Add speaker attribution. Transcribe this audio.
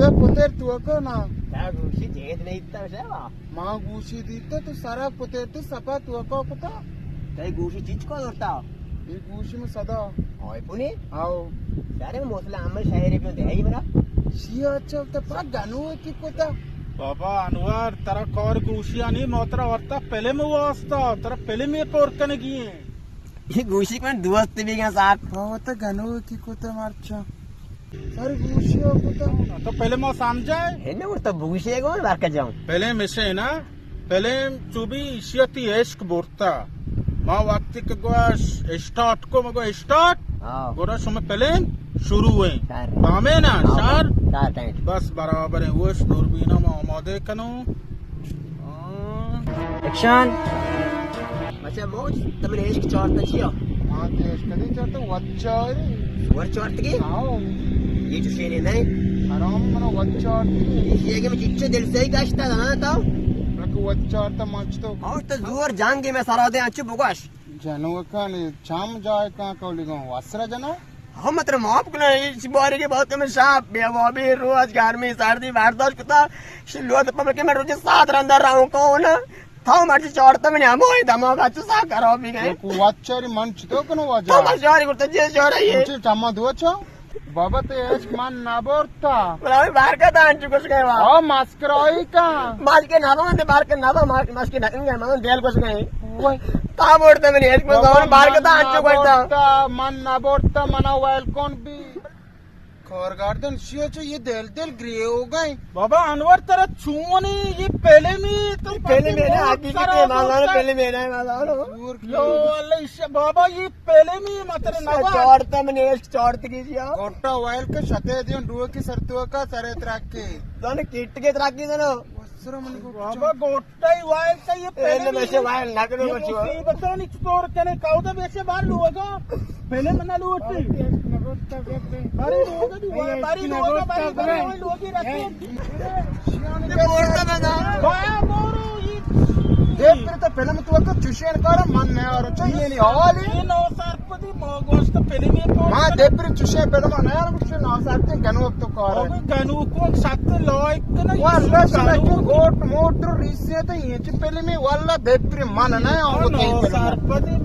Speaker 1: poter tu na.
Speaker 2: Saya gusi jeet na itta siya.
Speaker 1: Ma gusi dito tu sara poter tu sapa tu kuta.
Speaker 2: Tay gusi chich ko dorta.
Speaker 1: ये गुशी में सदा
Speaker 2: Oy puni.
Speaker 1: आओ
Speaker 2: Sare mosla amal shahre pe de ai bana.
Speaker 1: Siya चलते पा गानू की कोता
Speaker 3: बाबा अनवर तेरा कौर गुशिया नहीं मोतरा औरता पहले में वास्ता तेरा पहले में पोरकन की है
Speaker 2: Ye gusi kan doस्त bhi ga saab.
Speaker 1: होता गानू की कोता मारचा सारी गुशिया कोता
Speaker 3: तो पहले मैं समझाए
Speaker 2: Henne urta gusi ko barka jaun.
Speaker 3: पहले में से ना पहले चुबी इशियती एश्क बोरता माँ वक्त के गोश स्टार्ट को मगो स्टार्ट
Speaker 2: हाँ.
Speaker 3: गोरा समय पहले शुरू हुए
Speaker 2: Sar.
Speaker 3: बामे ना शार
Speaker 2: Sar tight.
Speaker 3: बस बराबर है वो नूरबीना में आमादे कनो
Speaker 2: Action. Macam mau temen esk chorta chiyo.
Speaker 1: हाँ देश कदी चलते वच्चा रे
Speaker 2: War chort ki?
Speaker 1: आओ
Speaker 2: Ye jo shene nahi.
Speaker 1: आराम मनो वच्चा
Speaker 2: Ye ke me chicho dil se hi gashta na tao.
Speaker 1: रख वच्चा तो मच तो
Speaker 2: Aur to zoor jange mein sara de achu bugash.
Speaker 1: जानू का ने शाम जाए कहाँ कौली गो वस्त्र जना
Speaker 2: हम मतलब माफ करना इस बारे के बहुत में साहब बेवाबी रोज घर में सर्दी बर्दाश्त करता शिलवा तो पब्लिक में रोज साथ अंदर रहूं कौन था मर्जी चौड़ता में हम होए दमा का सा करो भी गए
Speaker 1: वच्चा रे मंच तो कनो
Speaker 2: तो
Speaker 1: वजा
Speaker 2: बस यार करते जे जोर है ये
Speaker 1: चम्मा दो छो बाबा ते एश मान ना बोरता
Speaker 2: बोला बाहर का दान चुको गए वहां
Speaker 1: आ मास्क रही का
Speaker 2: बाल के ना दे बाहर के ना मास के ना गए देल कुछ गए
Speaker 1: वही
Speaker 2: ता बोलते में एक में बाहर का दान चुको करता
Speaker 1: मन ना बोलता मना वेलकम भी खौर गार्डन शियो जो ये दिल दिल ग्रे हो गए
Speaker 3: बाबा अनवर तेरा छुओनी ये पहले में तो
Speaker 2: पहले मेरे आगे के मांगा पहले मेरा मांगा
Speaker 3: लो अल्लाह इसे बाबा ये पहले में मतलब नवा
Speaker 2: चौड़ता में चौड़ती कीजिए
Speaker 1: गोटा वाइल के शते दियो डुओ की सरतुआ का सरे त्राक के
Speaker 2: दोनों किट के तराकी दोनों
Speaker 1: वस्त्र मन को
Speaker 3: बाबा गोटा ही वायल से ये
Speaker 2: पहले में से वायल ना करो
Speaker 3: ये
Speaker 2: बच्चों
Speaker 3: मुझे बता नहीं स्टोर करने काउ तो वैसे बाहर लुएगा पहले मना लुएटी बारी लुएगा भी बारी लुएगा बारी लुएगी रखी
Speaker 2: बोलता मैं ना
Speaker 3: बाया मोरू ये
Speaker 1: देख फिर तो फिल्म तू को चुशेन कर मन ने और चाहिए नहीं हवाली
Speaker 3: ये नौ सरपति मोगोस तो पहले में
Speaker 1: मां देख फिर चुशे फिल्म ना यार कुछ ना सकते गनु अब तो कर
Speaker 3: और गनु को साथ लॉइक ना
Speaker 1: वाला सब गोट मोटर रिसे तो ये पहले में वाला देख फिर मन ना और
Speaker 3: सरपति